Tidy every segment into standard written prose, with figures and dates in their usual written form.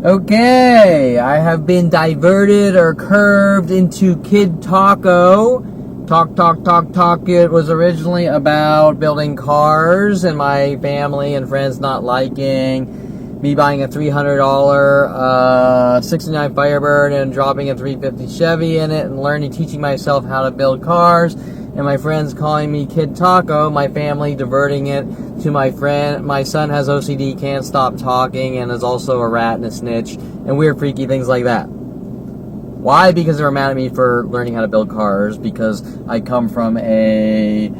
Okay, I have been diverted or curved into Kid Taco. Talk. It was originally about building cars and my family and friends not liking me buying a $300 '69 Firebird and dropping a $350 Chevy in it and teaching myself how to build cars. And my friends calling me Kid Taco, my family diverting it to my friend. My son has OCD, can't stop talking, and is also a rat and a snitch, and weird freaky things like that. Why? Because they were mad at me for learning how to build cars, because I come from a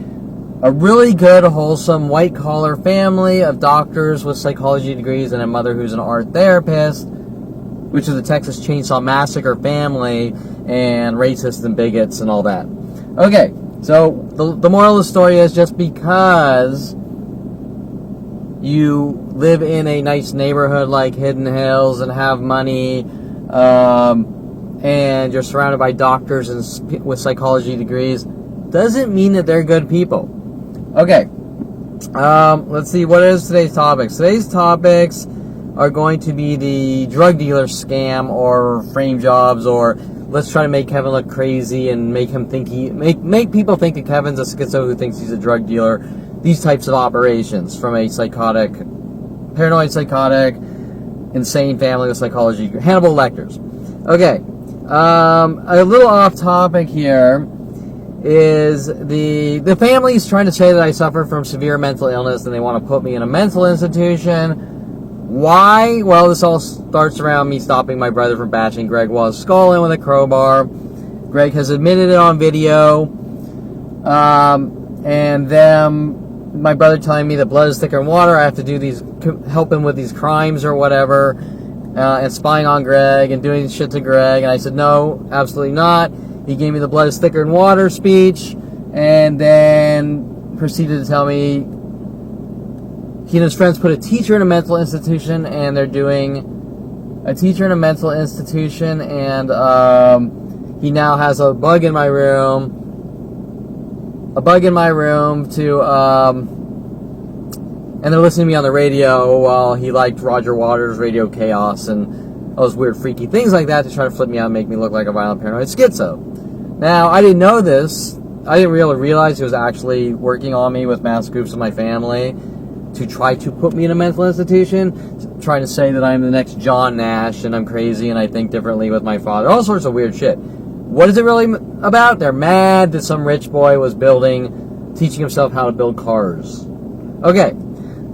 really good, wholesome, white-collar family of doctors with psychology degrees and a mother who's an art therapist, which is a Texas Chainsaw Massacre family, and racists and bigots and all that. Okay. So, the moral of the story is just because you live in a nice neighborhood like Hidden Hills and have money, and you're surrounded by doctors and with psychology degrees, doesn't mean that they're good people. Okay, let's see, what is today's topics? Today's topics are going to be the drug dealer scam or frame jobs, or let's try to make Kevin look crazy and make him think make people think that Kevin's a schizo who thinks he's a drug dealer. These types of operations from a paranoid psychotic, insane family with psychology. Hannibal Lecters. Okay, a little off topic here is the family's trying to say that I suffer from severe mental illness and they want to put me in a mental institution. Why? Well, this all starts around me stopping my brother from bashing Greg Wall's skull in with a crowbar. Greg has admitted it on video. And then my brother telling me that blood is thicker than water. I have to help him with these crimes or whatever. And spying on Greg and doing shit to Greg. And I said, no, absolutely not. He gave me the blood is thicker than water speech. And then proceeded to tell me he and his friends put a teacher in a mental institution, and they're doing a teacher in a mental institution, and he now has a bug in my room to, and they're listening to me on the radio while he liked Roger Waters' Radio Chaos and all those weird freaky things like that to try to flip me out and make me look like a violent paranoid schizo. Now, I didn't know this. I didn't really realize he was actually working on me with mass groups of my family to try to put me in a mental institution, trying to say that I'm the next John Nash and I'm crazy and I think differently with my father, all sorts of weird shit. What is it really about? They're mad that some rich boy was teaching himself how to build cars. Okay,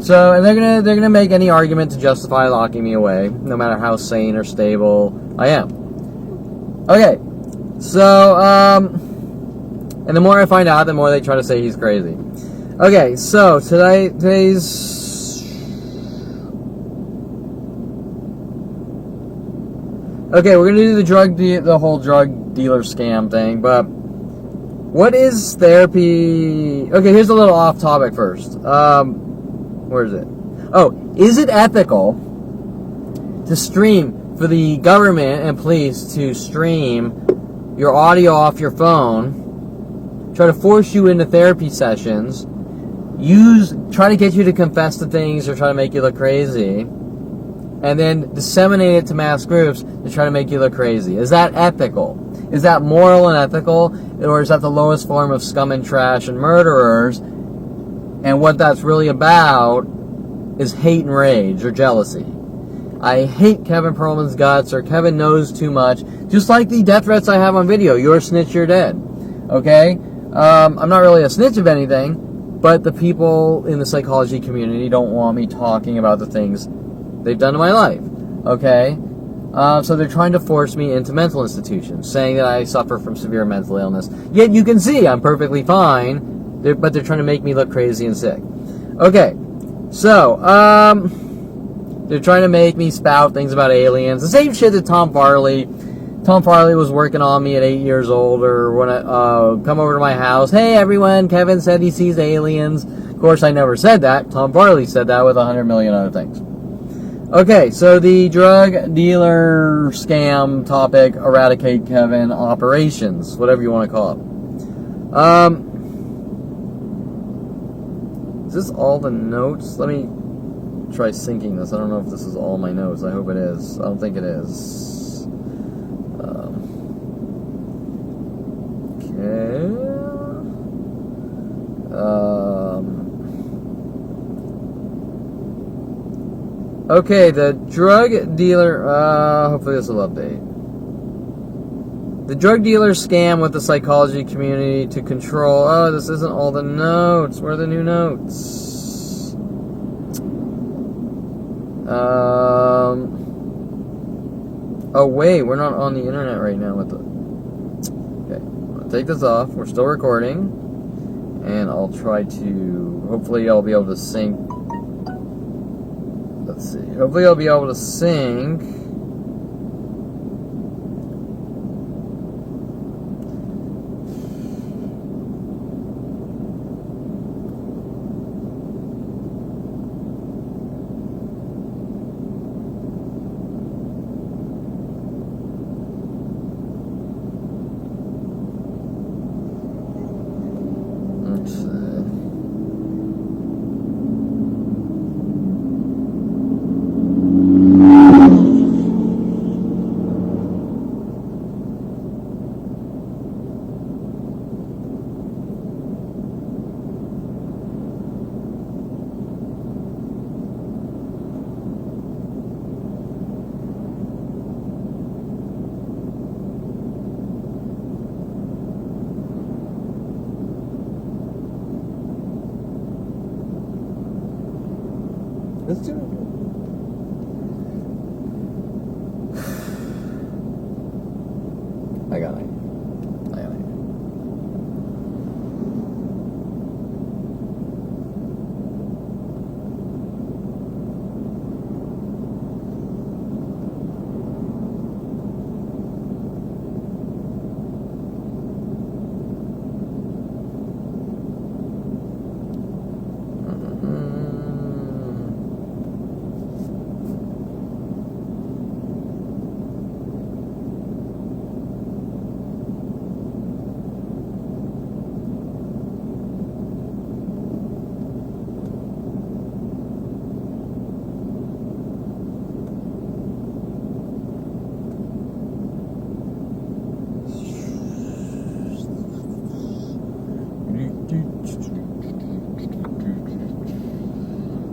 so and they're gonna make any argument to justify locking me away, no matter how sane or stable I am. Okay, so and the more I find out, the more they try to say he's crazy. Okay, so today's... Okay, we're going to do the whole drug dealer scam thing, but what is therapy? Okay, here's a little off topic first. Where is it? Oh, is it ethical to stream, for the government and police to stream your audio off your phone, try to force you into therapy sessions, try to get you to confess to things or try to make you look crazy, and then disseminate it to mass groups to try to make you look crazy? Is that ethical? Is that moral and ethical? Or is that the lowest form of scum and trash and murderers? And what that's really about is hate and rage or jealousy. I hate Kevin Perlman's guts, or Kevin knows too much. Just like the death threats I have on video. You're a snitch, you're dead. Okay? I'm not really a snitch of anything, but the people in the psychology community don't want me talking about the things they've done in my life. Okay? So they're trying to force me into mental institutions, saying that I suffer from severe mental illness. Yet you can see I'm perfectly fine, but they're trying to make me look crazy and sick. Okay, so, they're trying to make me spout things about aliens. The same shit that Tom Farley was working on me at 8 years old, or when I come over to my house. Hey everyone, Kevin said he sees aliens. Of course, I never said that. Tom Farley said that with 100 million other things. Okay, so the drug dealer scam topic, eradicate Kevin operations, whatever you want to call it. Is this all the notes? Let me try syncing this. I don't know if this is all my notes. I hope it is. I don't think it is. Okay. Okay, the drug dealer, hopefully this will update. The drug dealer scam with the psychology community to control, oh, this isn't all the notes. Where are the new notes? Oh wait, we're not on the internet right now with the, okay, I'll take this off. We're still recording. And I'll try to, hopefully I'll be able to sync. Let's see. Hopefully I'll be able to sync. Let's see. Let's do it. I got it.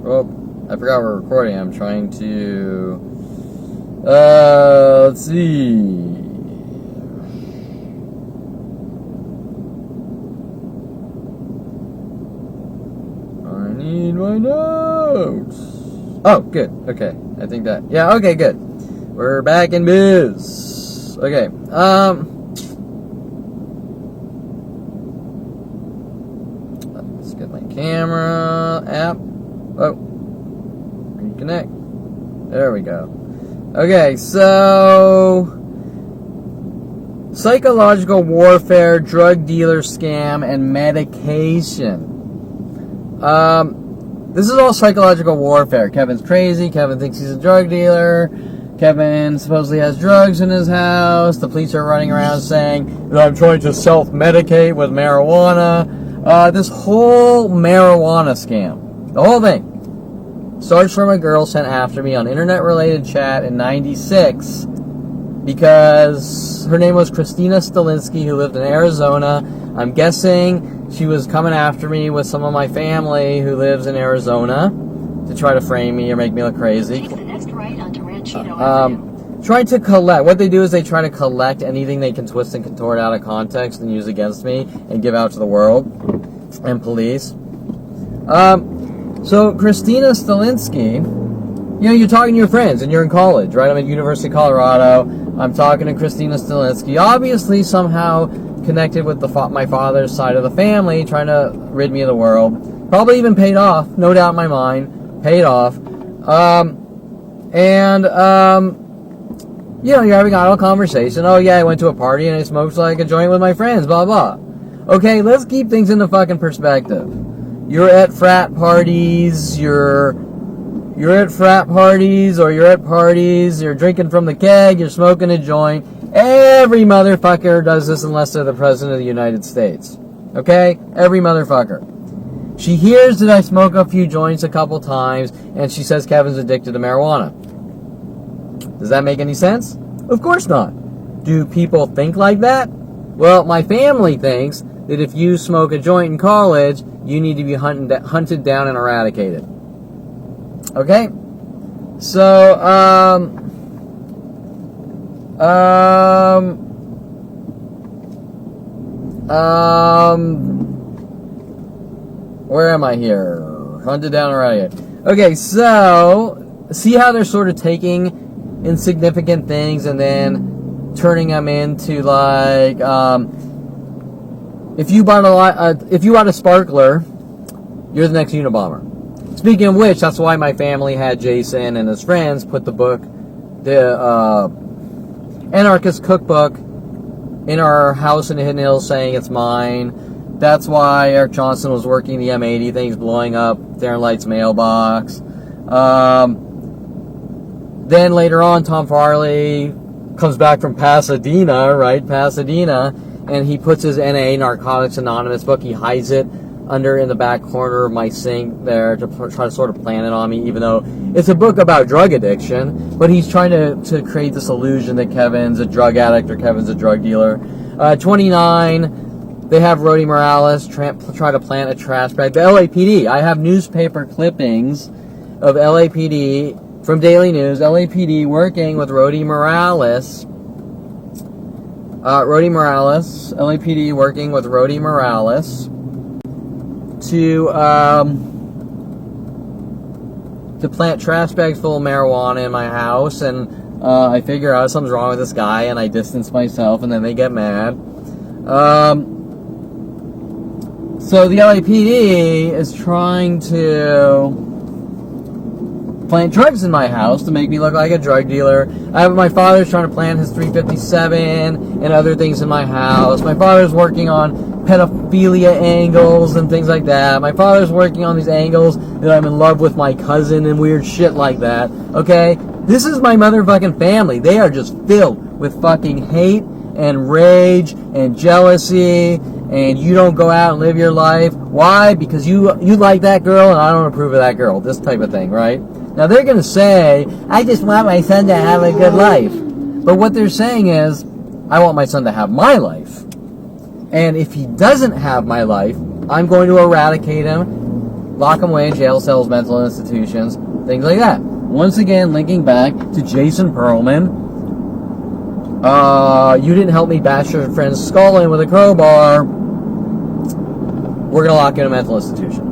Oh, I forgot we're recording. I'm trying to, let's see. I need my notes. Oh, good. Okay. I think that, yeah, okay, good. We're back in biz. Okay. Let's get my camera app. Oh, reconnect. There we go. Okay, so psychological warfare, drug dealer scam, and medication. This is all psychological warfare. Kevin's crazy. Kevin thinks he's a drug dealer. Kevin supposedly has drugs in his house. The police are running around saying that I'm trying to self-medicate with marijuana. This whole marijuana scam. The whole thing starts from a girl sent after me on internet-related chat in '96 because her name was Christina Stalinsky, who lived in Arizona. I'm guessing she was coming after me with some of my family who lives in Arizona to try to frame me or make me look crazy. Take the next right onto Ranchito Avenue. Trying to collect. What they do is they try to collect anything they can twist and contort out of context and use against me and give out to the world and police. So Christina Stalinsky, you know, you're talking to your friends and you're in college, right? I'm at University of Colorado. I'm talking to Christina Stalinsky, obviously somehow connected with my father's side of the family, trying to rid me of the world. Probably even paid off, no doubt in my mind, paid off. You know, you're having idle conversation. Oh yeah, I went to a party and I smoked like a joint with my friends, blah blah. Okay, let's keep things into fucking perspective. You're at frat parties, you're at frat parties, or you're at parties, you're drinking from the keg, you're smoking a joint. Every motherfucker does this unless they're the President of the United States. Okay? Every motherfucker. She hears that I smoke a few joints a couple times, and she says Kevin's addicted to marijuana. Does that make any sense? Of course not. Do people think like that? Well, my family thinks that if you smoke a joint in college, you need to be hunted down and eradicated. Okay? So, where am I here? Hunted down and eradicated. Okay, so, see how they're sort of taking insignificant things and then turning them into like, if you bought a sparkler, you're the next Unabomber. Speaking of which, that's why my family had Jason and his friends put the book, the Anarchist Cookbook, in our house in the Hidden Hills, saying it's mine. That's why Eric Johnson was working the M80 things, blowing up Darren Light's mailbox. Then later on, Tom Farley comes back from Pasadena, right? Pasadena, and he puts his NA, Narcotics Anonymous book. He hides it under in the back corner of my sink there to try to sort of plant it on me, even though it's a book about drug addiction. But he's trying to create this illusion that Kevin's a drug addict or Kevin's a drug dealer. 29, they have Rody Morales try to plant a trash bag. The LAPD, I have newspaper clippings of LAPD from Daily News, LAPD working with Rody Morales. LAPD working with Rody Morales to plant trash bags full of marijuana in my house, and I figure out something's wrong with this guy, and I distance myself, and then they get mad. So the LAPD is trying to plant drugs in my house to make me look like a drug dealer. My father's trying to plant his 357 and other things in my house. My father's working on pedophilia angles and things like that. My father's working on these angles that I'm in love with my cousin and weird shit like that. Okay? This is my motherfucking family. They are just filled with fucking hate and rage and jealousy, and you don't go out and live your life. Why? Because you like that girl and I don't approve of that girl. This type of thing, right? Now they're going to say, I just want my son to have a good life. But what they're saying is, I want my son to have my life. And if he doesn't have my life, I'm going to eradicate him, lock him away in jail cells, mental institutions, things like that. Once again, linking back to Jason Perlman. You didn't help me bash your friend's skull in with a crowbar. We're going to lock you in a mental institution.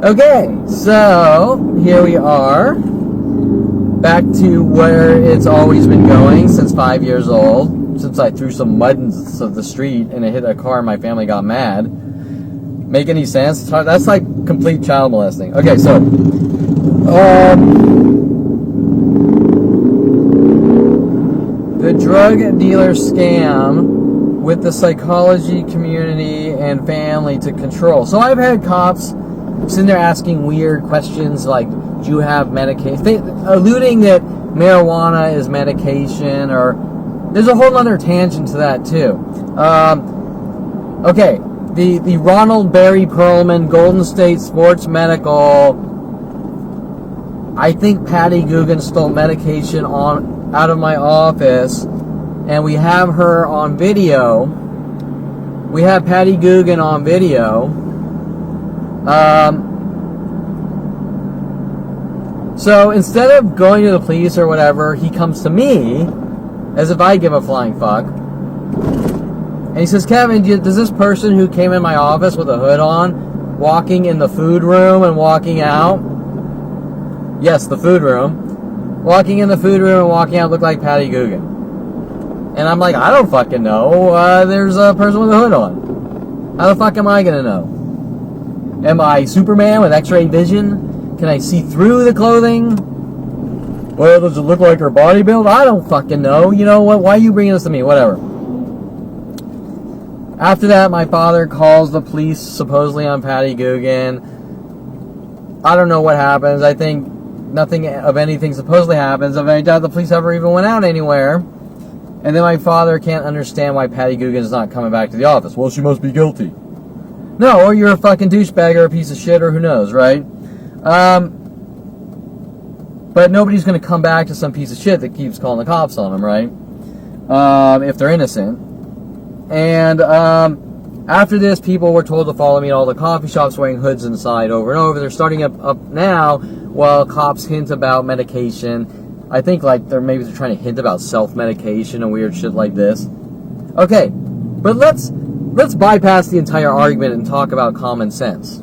Okay, so here we are, back to where it's always been going since 5 years old, since I threw some mud into the street and it hit a car and my family got mad. Make any sense? That's like complete child molesting. Okay, so, the drug dealer scam with the psychology community and family to control. So I've had cops sitting there asking weird questions like, do you have medication? Alluding that marijuana is medication, or there's a whole other tangent to that too. Okay, the Ronald Barry Perlman Golden State Sports Medical, I think Patty Guggen stole medication out of my office, and we have her on video. We have Patty Guggen on video. So instead of going to the police or whatever, he comes to me as if I give a flying fuck. And he says, Kevin, does this person who came in my office with a hood on, walking in the food room and walking out? Yes, the food room. Walking in the food room and walking out look like Patty Guggen. And I'm like, I don't fucking know. There's a person with a hood on. How the fuck am I gonna know? Am I Superman with X-ray vision? Can I see through the clothing? Well, does it look like her body build? I don't fucking know. You know what? Why are you bringing this to me? Whatever. After that, my father calls the police, supposedly on Patty Guggen. I don't know what happens. I think nothing of anything supposedly happens. I doubt the police ever even went out anywhere. And then my father can't understand why Patty Guggen is not coming back to the office. Well, she must be guilty. No, or you're a fucking douchebag or a piece of shit or who knows, right? But nobody's going to come back to some piece of shit that keeps calling the cops on them, right? If they're innocent. And after this, people were told to follow me at all the coffee shops wearing hoods inside over and over. They're starting up now while cops hint about medication. I think like they're trying to hint about self-medication and weird shit like this. Okay, but let's bypass the entire argument and talk about common sense.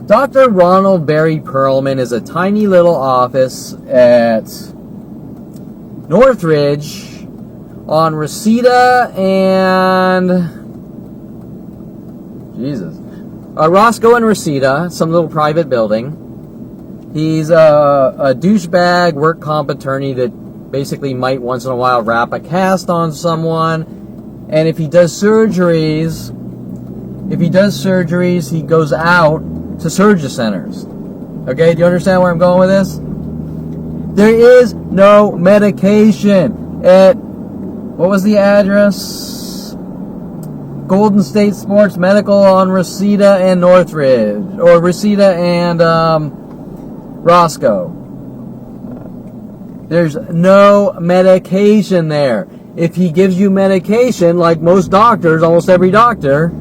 Dr. Ronald Barry Perlman is a tiny little office at Northridge on Reseda and Roscoe and Reseda, some little private building. He's a douchebag work comp attorney that basically might once in a while wrap a cast on someone. And if he does surgeries, he goes out to surgery centers. Okay, do you understand where I'm going with this? There is no medication at, what was the address? Golden State Sports Medical on Reseda and Northridge, or Reseda and Roscoe. There's no medication there. If he gives you medication, like most doctors, almost every doctor,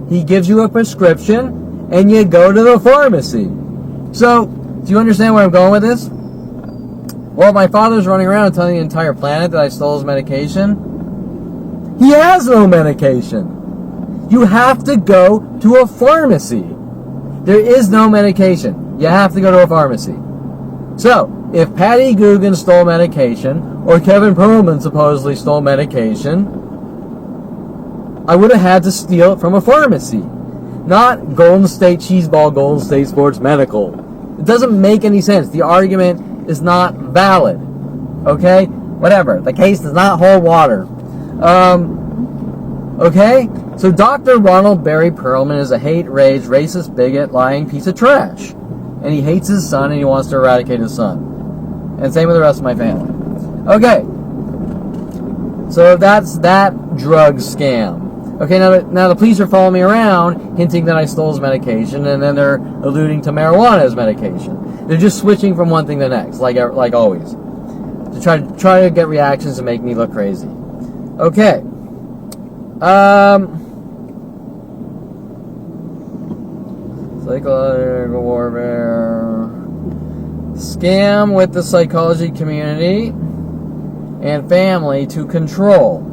he gives you a prescription and you go to the pharmacy. So, do you understand where I'm going with this? Well, my father's running around telling the entire planet that I stole his medication. He has no medication. You have to go to a pharmacy. There is no medication. You have to go to a pharmacy. So, if Patty Guggen stole medication, or Kevin Perlman supposedly stole medication, I would have had to steal it from a pharmacy. Not Golden State Cheeseball, Golden State Sports Medical. It doesn't make any sense. The argument is not valid. Okay? Whatever. The case does not hold water. Okay? So Dr. Ronald Barry Perlman is a hate-raged, racist, bigot, lying piece of trash. And he hates his son and he wants to eradicate his son. And same with the rest of my family. Okay. So that's that drug scam. Okay, now the police are following me around, hinting that I stole his medication, and then they're alluding to marijuana as medication. They're just switching from one thing to the next, like always, to try to get reactions and make me look crazy. Okay. Psychological warfare, scam with the psychology community and family to control.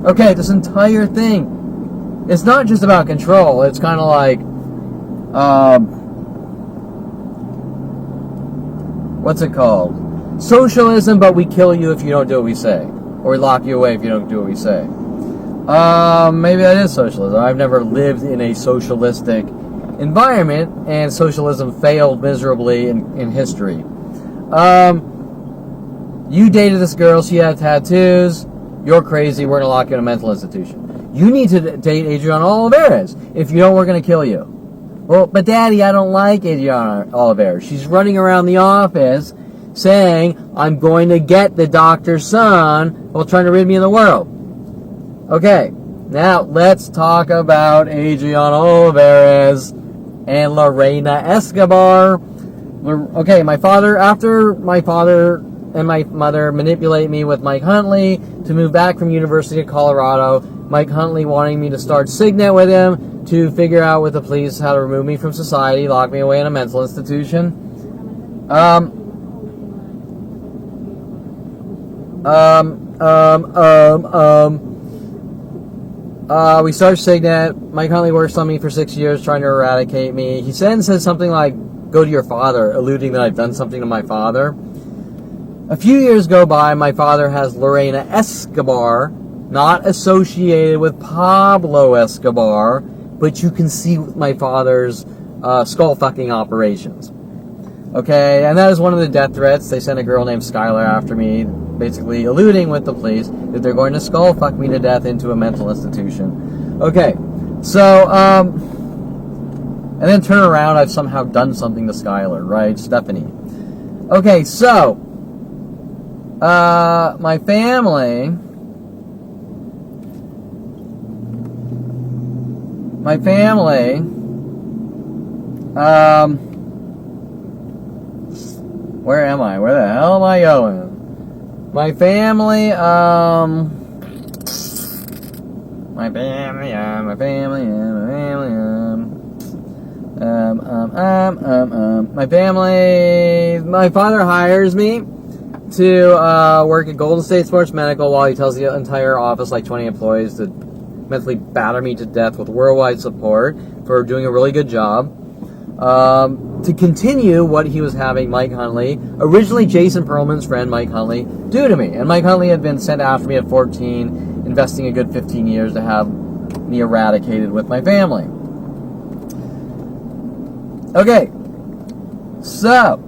Okay, this entire thing, it's not just about control. It's kind of like, what's it called? Socialism, but we kill you if you don't do what we say. Or we lock you away if you don't do what we say. Maybe that is socialism. I've never lived in a socialistic environment, and socialism failed miserably in history. You dated this girl, she had tattoos. You're crazy, we're going to lock you in a mental institution. You need to date Adriana Olivares. If you don't, we're going to kill you. Well, but Daddy, I don't like Adriana Olivares. She's running around the office saying, I'm going to get the doctor's son while trying to rid me of the world. Okay, now let's talk about Adriana Olivares and Lorena Escobar. Okay, after my father and my mother manipulate me with Mike Huntley to move back from University of Colorado. Mike Huntley wanting me to start Signet with him to figure out with the police how to remove me from society, lock me away in a mental institution. We started Signet. Mike Huntley worked on me for 6 years trying to eradicate me. He said something like, go to your father, alluding that I've done something to my father. A few years go by, my father has Lorena Escobar, not associated with Pablo Escobar, but you can see my father's skull-fucking operations. Okay, and that is one of the death threats. They sent a girl named Skylar after me, basically alluding with the police that they're going to skull-fuck me to death into a mental institution. Okay, so, and then turn around, I've somehow done something to Skylar, right? Stephanie. Okay, so, my family my family, where am I? Where the hell am I going? My family, my father hires me to work at Golden State Sports Medical while he tells the entire office, like 20 employees, to mentally batter me to death with worldwide support for doing a really good job. To continue what he was having Mike Huntley, originally Jason Perlman's friend Mike Huntley, do to me. And Mike Huntley had been sent after me at 14, investing a good 15 years to have me eradicated with my family. Okay, so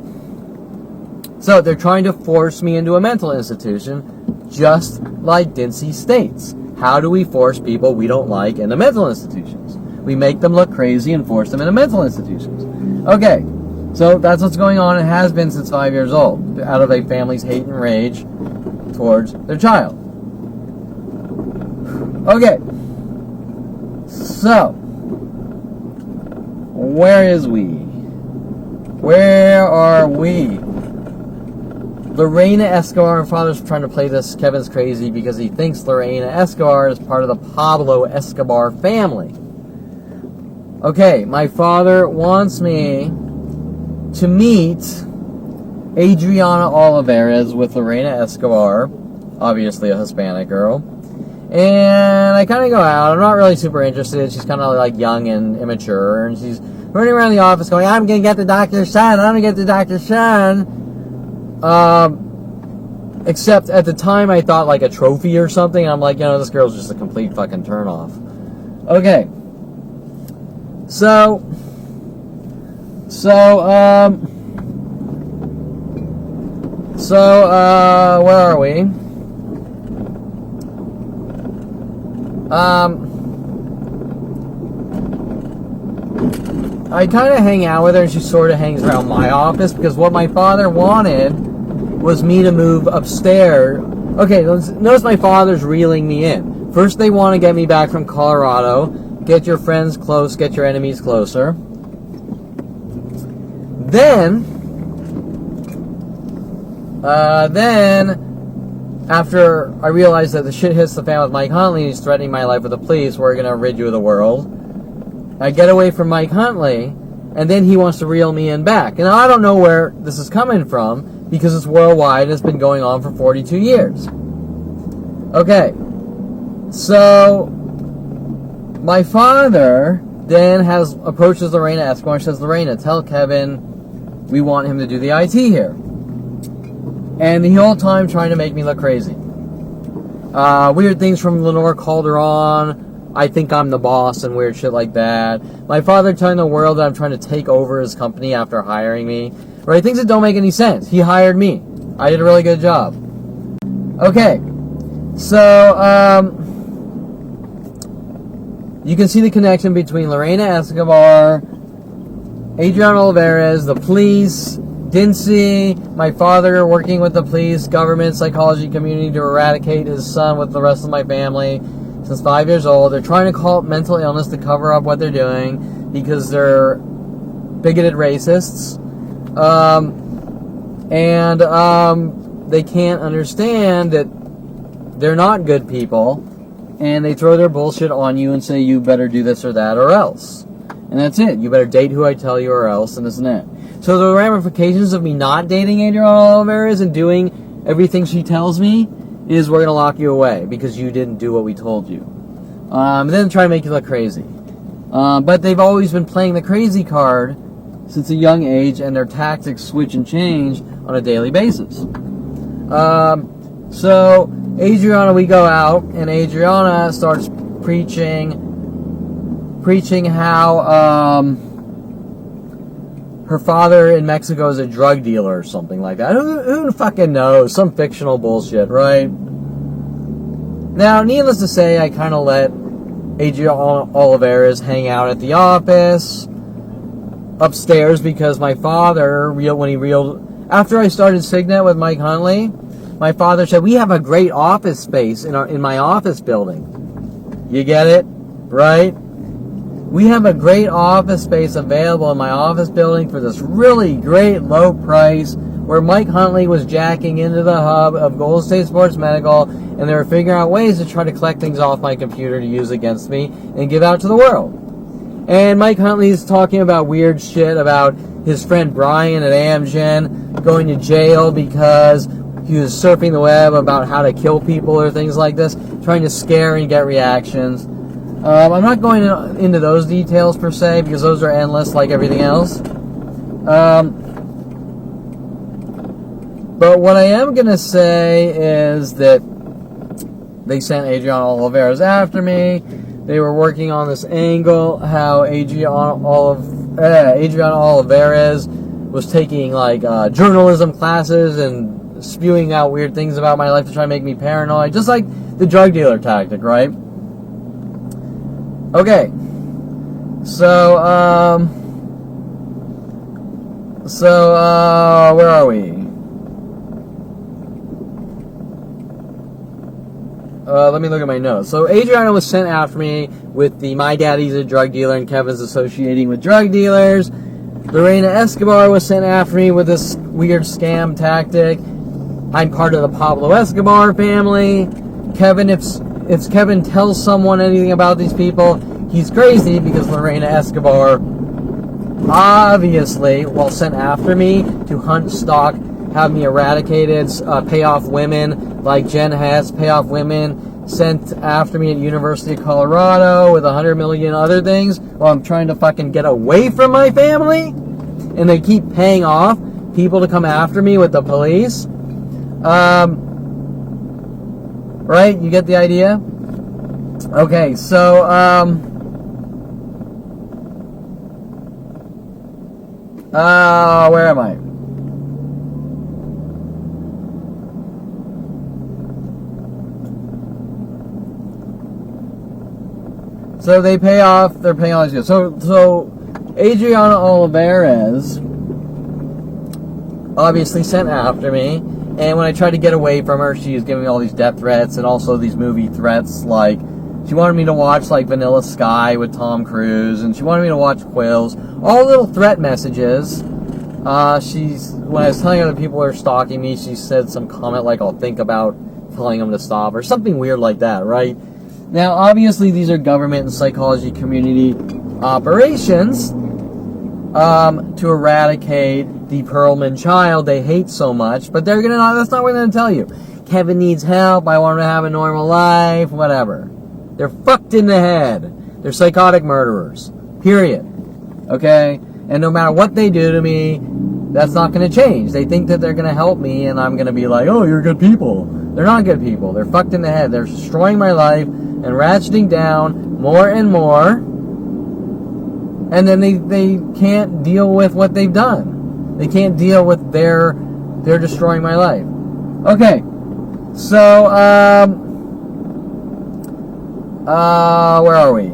they're trying to force me into a mental institution, just like Dincy states. How do we force people we don't like into mental institutions? We make them look crazy and force them into mental institutions. Okay, so that's what's going on. It has been since 5 years old, out of a family's hate and rage towards their child. Okay, so where is we? Where are we? Lorena Escobar, her father's trying to play this Kevin's crazy because he thinks Lorena Escobar is part of the Pablo Escobar family. Okay, my father wants me to meet Adriana Olivares with Lorena Escobar, obviously a Hispanic girl. And I kind of go out. I'm not really super interested. She's kind of like young and immature. And she's running around the office going, I'm going to get the doctor's son. I'm going to get the doctor's son. Except at the time I thought like a trophy or something. I'm like, this girl's just a complete fucking turnoff. Okay. So, where are we? I kind of hang out with her and she sort of hangs around my office because what my father wanted was me to move upstairs. Okay, notice my father's reeling me in. First they want to get me back from Colorado. Get your friends close, get your enemies closer. Then, after I realized that the shit hits the fan with Mike Huntley, he's threatening my life with the police, we're going to rid you of the world. I get away from Mike Huntley, and then he wants to reel me in back. And I don't know where this is coming from, because it's worldwide and it's been going on for 42 years. Okay, so my father then approaches Lorena Escobar and says, Lorena, tell Kevin we want him to do the IT here. And the whole time trying to make me look crazy. Weird things from Lenore Calderon. I think I'm the boss and weird shit like that. My father telling the world that I'm trying to take over his company after hiring me. Right? Things that don't make any sense. He hired me. I did a really good job. Okay. So, you can see the connection between Lorena Escobar, Adriana Olivares, the police, Dincy, my father working with the police, government, psychology community to eradicate his son with the rest of my family since 5 years old. They're trying to call it mental illness to cover up what they're doing because they're bigoted racists. They can't understand that they're not good people, and they throw their bullshit on you and say you better do this or that or else. And that's it. You better date who I tell you or else, and this and that. So the ramifications of me not dating Adriana Olivares and doing everything she tells me is we're going to lock you away because you didn't do what we told you. And then try to make you look crazy. But they've always been playing the crazy card since a young age, and their tactics switch and change on a daily basis. So Adriana, we go out, and Adriana starts preaching how her father in Mexico is a drug dealer or something like that. Who fucking knows? Some fictional bullshit, right? Now, needless to say, I kind of let Adriana Olivares hang out at the office upstairs because my father, after I started Signet with Mike Huntley, my father said, we have a great office space in my office building. You get it? Right? We have a great office space available in my office building for this really great low price, where Mike Huntley was jacking into the hub of Golden State Sports Medical, and they were figuring out ways to try to collect things off my computer to use against me and give out to the world. And Mike Huntley's talking about weird shit about his friend Brian at Amgen going to jail because he was surfing the web about how to kill people or things like this, trying to scare and get reactions. I'm not going into those details per se, because those are endless like everything else. But what I am going to say is that they sent Adriana Olivares after me. They were working on this angle, how Adriana Olivares was taking like journalism classes and spewing out weird things about my life to try to make me paranoid, just like the drug dealer tactic, right? Okay, so where are we? Let me look at my notes. So Adriana was sent after me with the "my daddy's a drug dealer and Kevin's associating with drug dealers." Lorena Escobar was sent after me with this weird scam tactic. I'm part of the Pablo Escobar family. Kevin, if Kevin tells someone anything about these people, he's crazy, because Lorena Escobar obviously, while sent after me to hunt, stalk, have me eradicated, pay off women like Jen Hess, pay off women, sent after me at University of Colorado with 100 million other things while I'm trying to fucking get away from my family, and they keep paying off people to come after me with the police. Right? You get the idea? Okay, so, where am I? So they're paying off these. So Adriana Olivares obviously sent after me, and when I tried to get away from her, she was giving me all these death threats and also these movie threats, like she wanted me to watch like Vanilla Sky with Tom Cruise, and she wanted me to watch Quills, all little threat messages. When I was telling other people who are stalking me, she said some comment like, "I'll think about telling them to stop," or something weird like that, right? Now, obviously, these are government and psychology community operations to eradicate the Perlman child they hate so much, but that's not what they're gonna tell you. Kevin needs help, I want him to have a normal life, whatever. They're fucked in the head. They're psychotic murderers. Period. Okay? And no matter what they do to me, that's not gonna change. They think that they're gonna help me, and I'm gonna be like, "Oh, you're good people." They're not good people. They're fucked in the head. They're destroying my life and ratcheting down more and more. And then they can't deal with what they've done. They can't deal with they're destroying my life. Okay. So, where are we?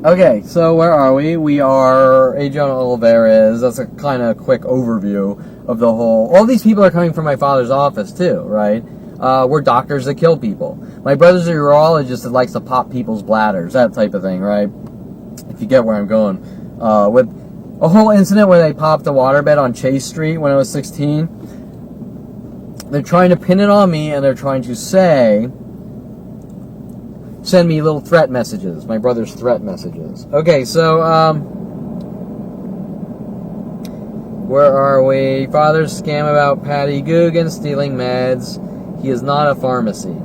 Okay, so where are we? We are Adriana Olivares. That's a kind of quick overview of the whole. All these people are coming from my father's office too, right? We're doctors that kill people. My brother's a urologist that likes to pop people's bladders, that type of thing, right? If you get where I'm going. With a whole incident where they popped a waterbed on Chase Street when I was 16. They're trying to pin it on me, and they're trying to send me little threat messages, my brother's threat messages. Okay, so, where are we? Father's scam about Patty Guggen stealing meds. He is not a pharmacy.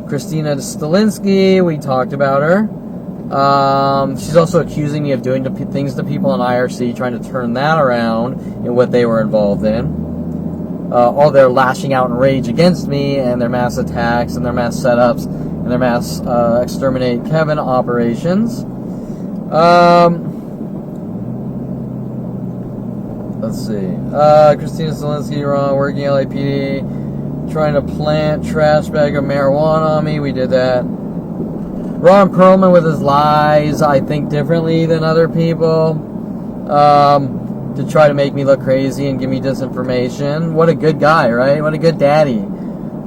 Christina Stalinsky, we talked about her. She's also accusing me of doing things to people in IRC, trying to turn that around in what they were involved in. All their lashing out in rage against me, and their mass attacks, and their mass setups, and their mass exterminate Kevin operations. Let's see. Christina Zelinsky, working LAPD, trying to plant trash bag of marijuana on me. We did that. Ron Perlman with his lies. I think differently than other people. To try to make me look crazy and give me disinformation. What a good guy, right? What a good daddy.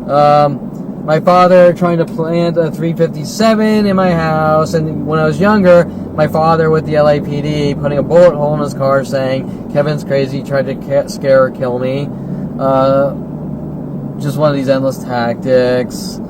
My father trying to plant a 357 in my house, and when I was younger, my father with the LAPD putting a bullet hole in his car saying, Kevin's crazy, tried to scare or kill me. Just one of these endless tactics.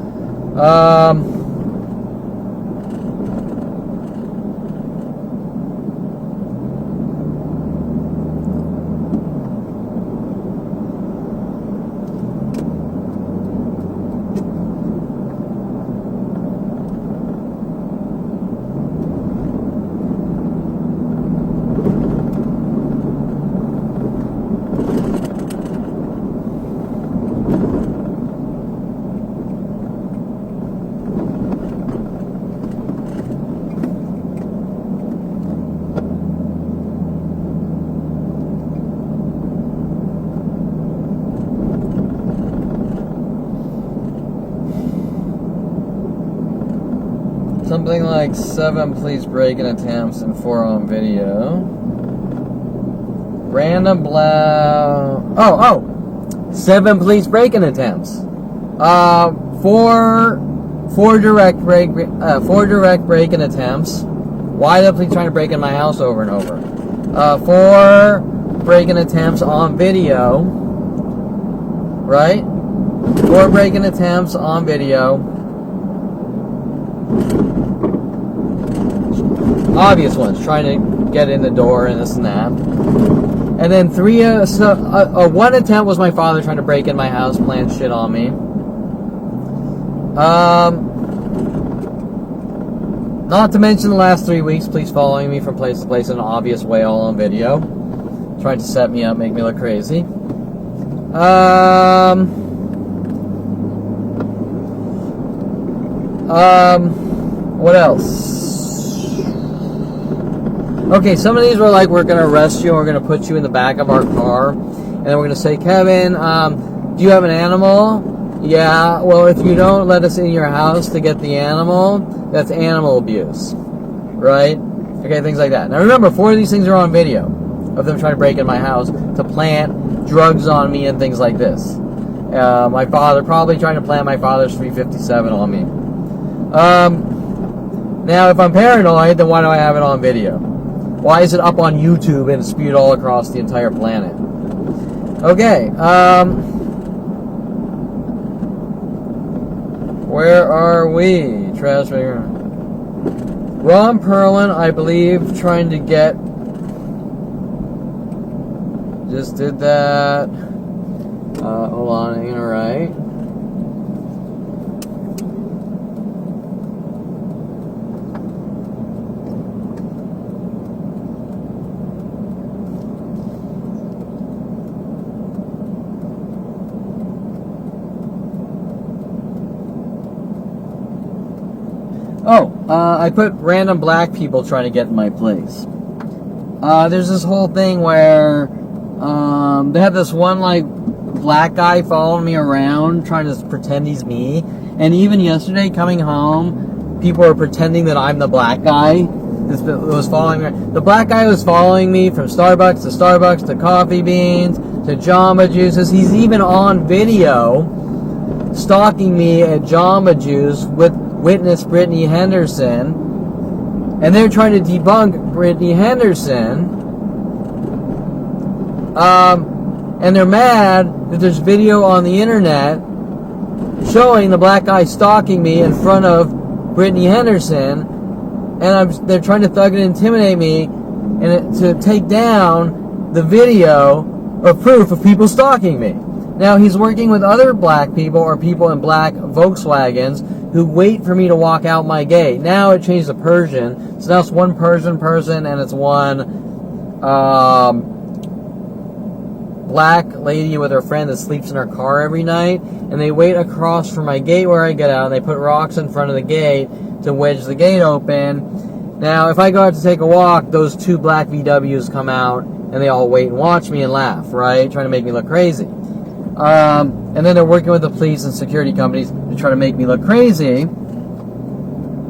Something like 7 police break-in attempts and 4 on video. Random Oh! 7 police break-in attempts. 4 direct break-in attempts. Why are the police trying to break in my house over and over? 4 break-in attempts on video. Right? 4 break-in attempts on video. Obvious ones, trying to get in the door and this and that. And then 1 attempt was my father trying to break in my house, plant shit on me. Not to mention the last 3 weeks, police following me from place to place in an obvious way, all on video. Trying to set me up, make me look crazy. What else? Okay, some of these were like, we're going to arrest you, and we're going to put you in the back of our car, and then we're going to say, Kevin, do you have an animal? Yeah, well, if you don't let us in your house to get the animal, that's animal abuse, right? Okay, things like that. Now remember, 4 of these things are on video, of them trying to break in my house to plant drugs on me and things like this. My father, probably trying to plant my father's 357 on me. Now, if I'm paranoid, then why do I have it on video? Why is it up on YouTube and spewed all across the entire planet? Okay, where are we? Transfer. Ron Perlin, I believe, trying to get... Just did that. Hold on, ain't alright. I put random black people trying to get in my place. There's this whole thing where they have this one like black guy following me around trying to pretend he's me, and even yesterday coming home, people were pretending that I'm the black guy. This was following me. The black guy was following me from Starbucks to Coffee Beans to Jamba Juices. He's even on video stalking me at Jamba Juice with witness Brittany Henderson, and they're trying to debunk Brittany Henderson, and they're mad that there's video on the internet showing the black guy stalking me in front of Brittany Henderson, and they're trying to thug and intimidate me and to take down the video or proof of people stalking me. Now, he's working with other black people or people in black Volkswagens who wait for me to walk out my gate. Now it changed to Persian. So now it's one Persian person and it's one black lady with her friend that sleeps in her car every night. And they wait across from my gate where I get out, and they put rocks in front of the gate to wedge the gate open. Now, if I go out to take a walk, those 2 black VWs come out and they all wait and watch me and laugh, right? Trying to make me look crazy. And then they're working with the police and security companies to try to make me look crazy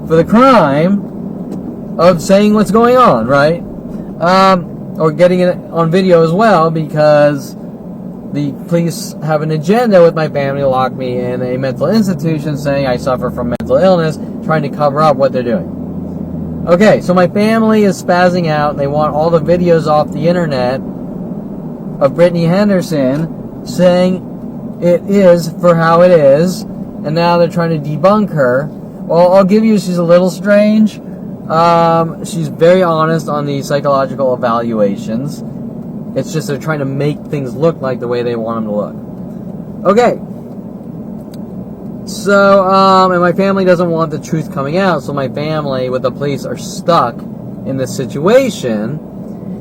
for the crime of saying what's going on, right? Or getting it on video as well, because the police have an agenda with my family to lock me in a mental institution, saying I suffer from mental illness, trying to cover up what they're doing. Okay, so my family is spazzing out, and they want all the videos off the internet of Brittany Henderson saying it is for how it is, and now they're trying to debunk her. Well, I'll give you, she's a little strange. She's very honest on the psychological evaluations. It's just they're trying to make things look like the way they want them to look. Okay. So, and my family doesn't want the truth coming out, so my family with the police are stuck in this situation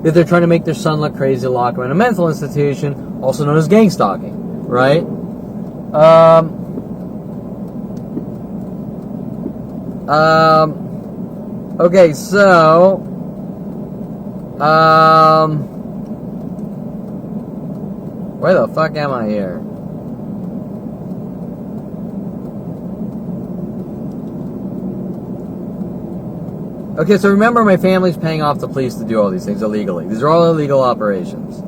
that they're trying to make their son look crazy, lock him in a mental institution, also known as gang stalking, right? Okay, so, where the fuck am I here? Okay, so remember my family's paying off the police to do all these things illegally. These are all illegal operations.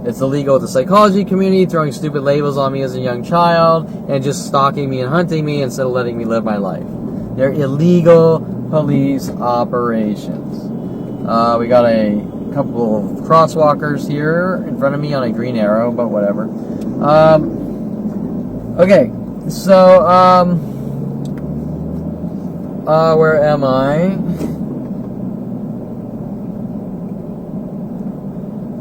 It's illegal with the psychology community, throwing stupid labels on me as a young child, and just stalking me and hunting me instead of letting me live my life. They're illegal police operations. We got a couple of crosswalkers here in front of me on a green arrow, but whatever. Okay, so, where am I?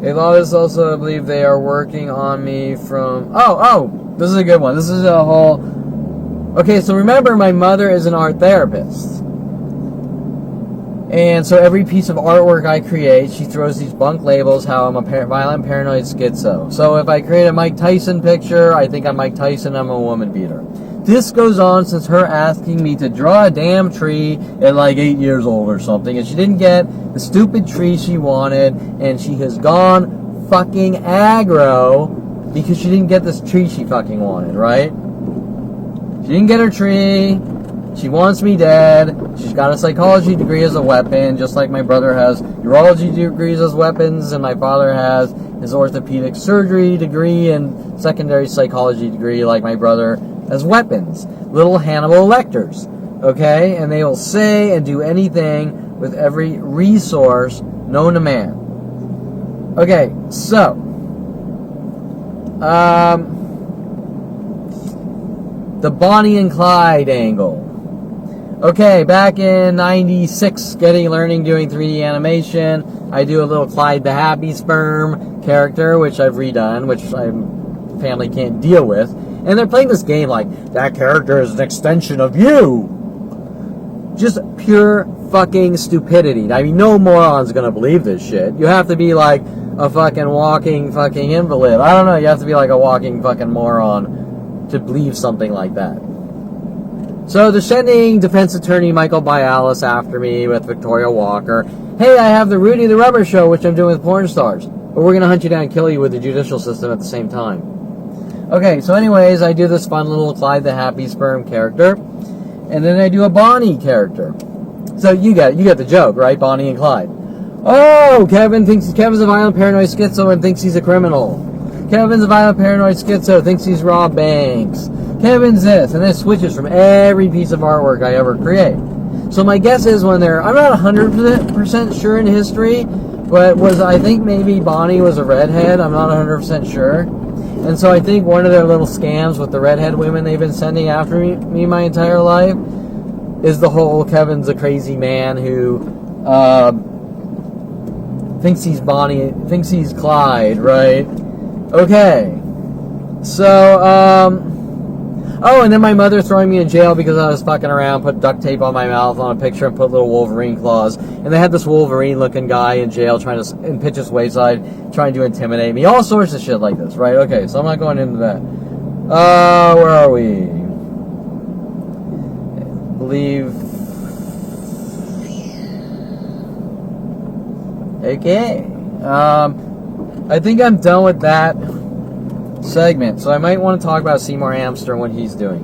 A lot of us also believe they are working on me from... Oh, this is a good one. This is a whole... Okay, so remember, my mother is an art therapist. And so every piece of artwork I create, she throws these bunk labels how I'm a violent paranoid schizo. So if I create a Mike Tyson picture, I think I'm Mike Tyson, I'm a woman beater. This goes on since her asking me to draw a damn tree at like 8 years old or something, and she didn't get the stupid tree she wanted, and she has gone fucking aggro because she didn't get this tree she fucking wanted, right? She didn't get her tree. She wants me dead. She's got a psychology degree as a weapon, just like my brother has urology degrees as weapons, and my father has his orthopedic surgery degree and secondary psychology degree like my brother as weapons. Little Hannibal Lecters, okay? And they will say and do anything with every resource known to man. Okay, so, the Bonnie and Clyde angle. Okay, back in 96, learning doing 3D animation, I do a little Clyde the Happy Sperm character, which I've redone, which my family can't deal with. And they're playing this game like, that character is an extension of you. Just pure fucking stupidity. I mean, no moron's gonna believe this shit. You have to be like a fucking walking fucking invalid. I don't know, you have to be like a walking fucking moron to believe something like that. So they're sending defense attorney Michael Bialis after me with Victoria Walker. Hey, I have the Rudy the Rubber show, which I'm doing with porn stars. But we're gonna hunt you down and kill you with the judicial system at the same time. Okay, so anyways, I do this fun little Clyde the Happy Sperm character, and then I do a Bonnie character. So you get the joke, right? Bonnie and Clyde. Oh, Kevin's a violent paranoid schizo and thinks he's a criminal. Kevin's a violent paranoid schizo, thinks he's robbed banks. Kevin's this, and then it switches from every piece of artwork I ever create. So my guess is I'm not 100% sure in history, but I think maybe Bonnie was a redhead, I'm not 100% sure. And so I think one of their little scams with the redhead women they've been sending after me my entire life is the whole Kevin's a crazy man who thinks he's Bonnie, thinks he's Clyde, right? Okay. So, oh, and then my mother throwing me in jail because I was fucking around, put duct tape on my mouth on a picture and put little Wolverine claws. And they had this Wolverine-looking guy in jail trying to, in Pitch's Wayside, trying to intimidate me. All sorts of shit like this, right? Okay, so I'm not going into that. Where are we? I believe... Okay. I think I'm done with that segment, so I might want to talk about Seymour Amster and what he's doing.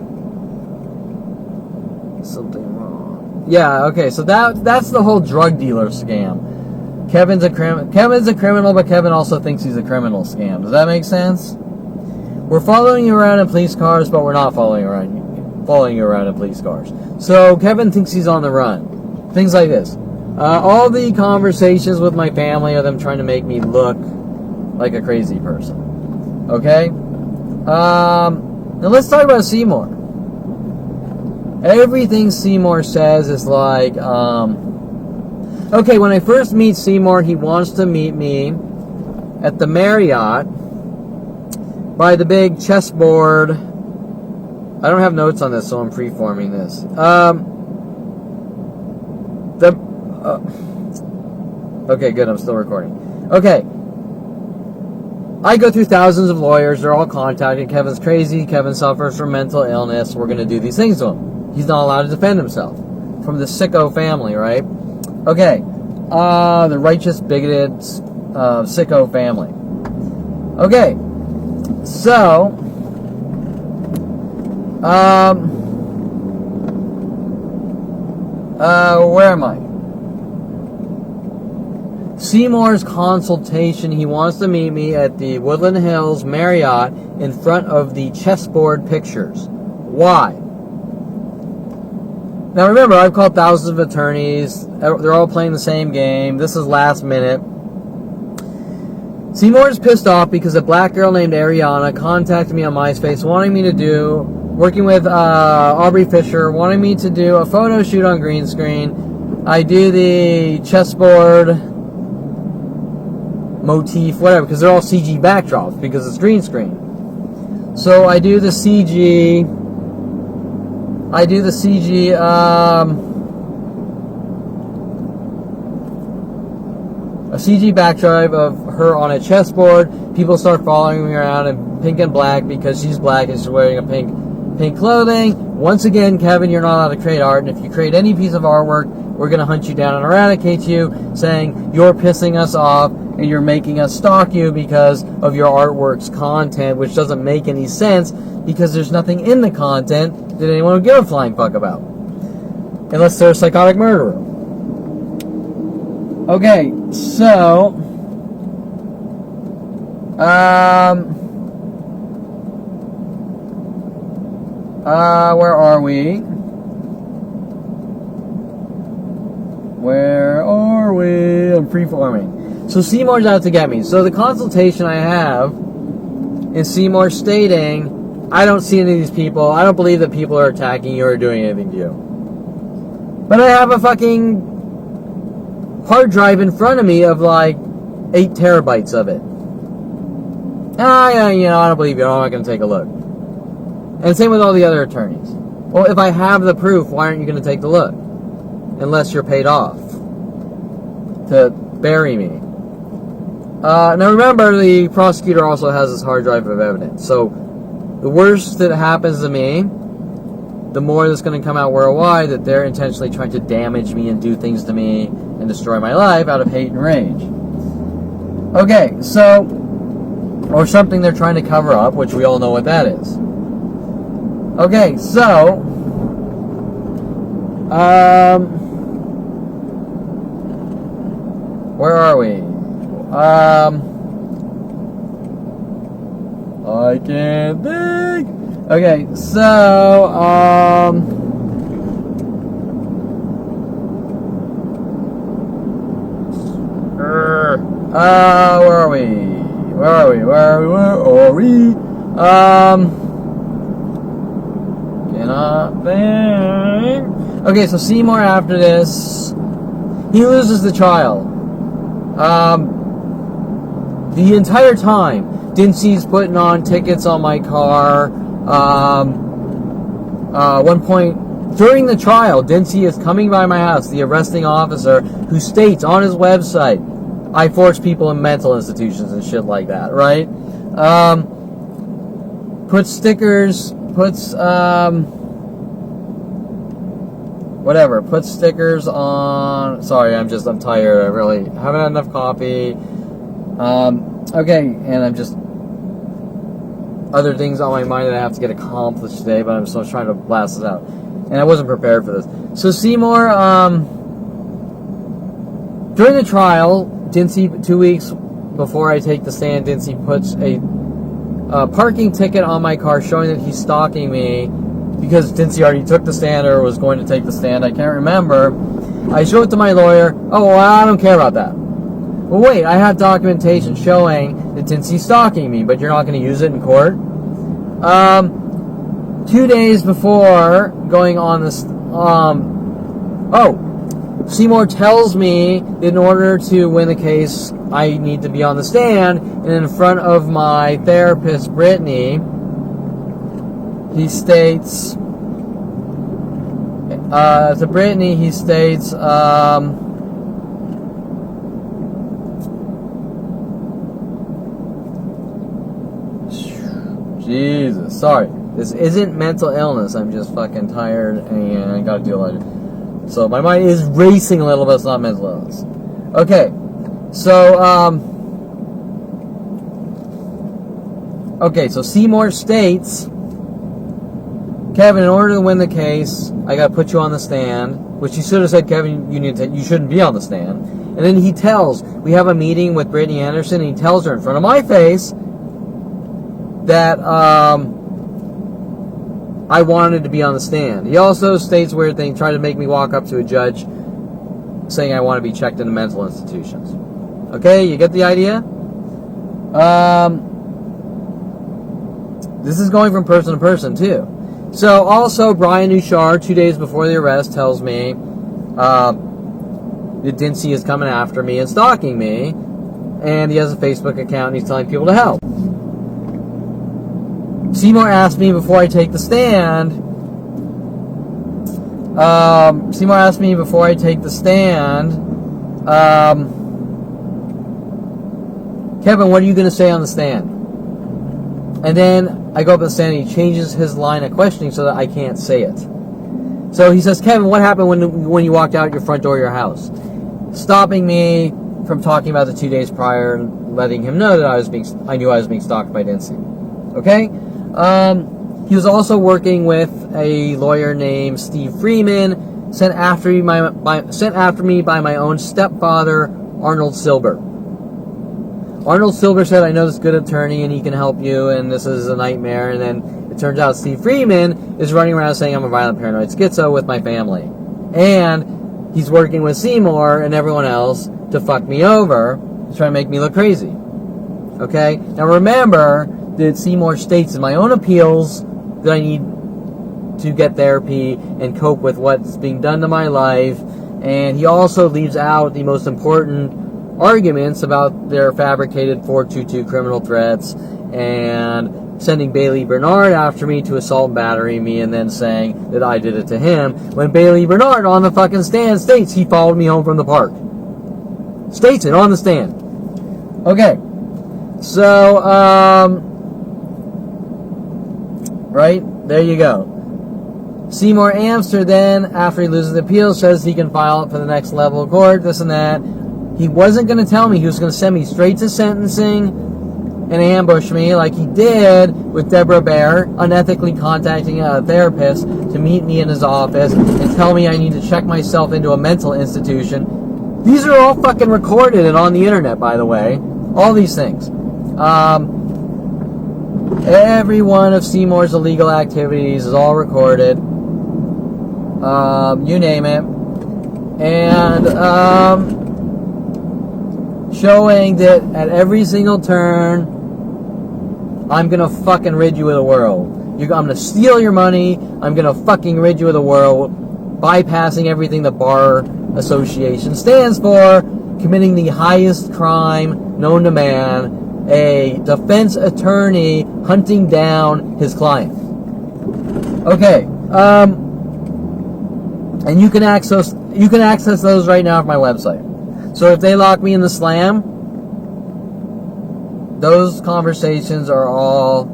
Something wrong. Yeah, okay, so that's the whole drug dealer scam. Kevin's a criminal, but Kevin also thinks he's a criminal scam. Does that make sense? We're following you around in police cars, but we're not following you around in police cars. So Kevin thinks he's on the run. Things like this. All the conversations with my family are them trying to make me look like a crazy person. Okay? Now let's talk about Seymour. Everything Seymour says is like, okay, when I first meet Seymour, he wants to meet me at the Marriott by the big chessboard. I don't have notes on this, so I'm freeforming this. Okay, good, I'm still recording. Okay. I go through thousands of lawyers. They're all contacted. Kevin's crazy. Kevin suffers from mental illness. We're going to do these things to him. He's not allowed to defend himself from the sicko family, right? Okay. The righteous, bigoted, sicko family. Okay. So, where am I? Seymour's consultation. He wants to meet me at the Woodland Hills Marriott in front of the chessboard pictures. Why? Now remember, I've called thousands of attorneys. They're all playing the same game. This is last minute. Seymour's pissed off because a black girl named Ariana contacted me on MySpace working with Aubrey Fisher, wanting me to do a photo shoot on green screen. I do the chessboard motif, whatever, because they're all CG backdrops because it's green screen. So I do the CG a CG backdrop of her on a chessboard. People start following me around in pink and black because she's black and she's wearing a pink clothing. Once again, Kevin, you're not allowed to create art, and if you create any piece of artwork, we're going to hunt you down and eradicate you, saying you're pissing us off and you're making us stalk you because of your artwork's content, which doesn't make any sense because there's nothing in the content that anyone would give a flying fuck about. Unless they're a psychotic murderer. Okay, so, where are we? I'm freeforming. So Seymour's out to get me. So the consultation I have is Seymour stating, I don't see any of these people. I don't believe that people are attacking you or doing anything to you. But I have a fucking hard drive in front of me of like 8 terabytes of it. I don't believe you. I'm not going to take a look. And same with all the other attorneys. Well, if I have the proof, why aren't you going to take the look? Unless you're paid off to bury me. Now remember, the prosecutor also has this hard drive of evidence. So the worst that happens to me, the more that's going to come out worldwide that they're intentionally trying to damage me and do things to me and destroy my life out of hate and rage. Okay, so, or something they're trying to cover up, which we all know what that is. Okay, so, where are we? I can't think. Okay, so, where are we? Cannot think. Okay, so Seymour after this, he loses the trial. The entire time, Dincy's putting on tickets on my car. One point during the trial, Dincy is coming by my house, the arresting officer, who states on his website, I force people in mental institutions and shit like that, right? Puts stickers on, sorry, I'm tired, I really haven't had enough coffee. Okay, and I'm just, other things on my mind that I have to get accomplished today, but I'm still trying to blast this out. And I wasn't prepared for this. So Seymour, during the trial, Dincy, 2 weeks before I take the stand, Dincy puts a parking ticket on my car showing that he's stalking me because since he already took the stand or was going to take the stand, I can't remember. I show it to my lawyer. Oh, well, I don't care about that. Well, wait, I have documentation showing that since he's stalking me, but you're not going to use it in court. 2 days before going on this, Seymour tells me that in order to win the case, I need to be on the stand, and in front of my therapist, Brittany, he states, Jesus, sorry. This isn't mental illness. I'm just fucking tired and I gotta deal with it. So my mind is racing a little bit. It's not mental illness. Okay. So, Seymour states, Kevin, in order to win the case, I gotta put you on the stand, which he should have said, Kevin, you shouldn't be on the stand. And then he tells, we have a meeting with Brittany Anderson, and he tells her in front of my face that, I wanted to be on the stand. He also states weird things, trying to make me walk up to a judge saying I want to be checked into mental institutions. Okay, you get the idea? This is going from person to person, too. So, also, Brian Nuchar, 2 days before the arrest, tells me that Dincy is coming after me and stalking me, and he has a Facebook account and he's telling people to help. Seymour asked me before I take the stand. Kevin, what are you going to say on the stand? And then I go up to the stand and he changes his line of questioning so that I can't say it. So he says, Kevin, what happened when you walked out your front door of your house? Stopping me from talking about the 2 days prior and letting him know that I knew I was being stalked by Dincy. Okay? He was also working with a lawyer named Steve Freeman, sent after me by my own stepfather, Arnold Silber. Arnold Silber said, I know this good attorney and he can help you and this is a nightmare. And then it turns out Steve Freeman is running around saying I'm a violent paranoid schizo with my family. And he's working with Seymour and everyone else to fuck me over, to try to make me look crazy. Okay? Now remember that Seymour states in my own appeals that I need to get therapy and cope with what's being done to my life. And he also leaves out the most important arguments about their fabricated 422 criminal threats and sending Bailey Bernard after me to assault and battery me and then saying that I did it to him when Bailey Bernard on the fucking stand states he followed me home from the park. States it on the stand. Okay. So, right? There you go. Seymour Amster then, after he loses the appeal, says he can file it for the next level of court, this and that. He wasn't going to tell me. He was going to send me straight to sentencing and ambush me like he did with Deborah Baer, unethically contacting a therapist to meet me in his office and tell me I need to check myself into a mental institution. These are all fucking recorded and on the internet, by the way. All these things. Every one of Seymour's illegal activities is all recorded. You name it. And showing that at every single turn, I'm gonna fucking rid you of the world. I'm gonna steal your money. I'm gonna fucking rid you of the world, bypassing everything the Bar Association stands for, committing the highest crime known to man, a defense attorney hunting down his client. Okay, and you can access those right now at my website. So if they lock me in the slam, those conversations are all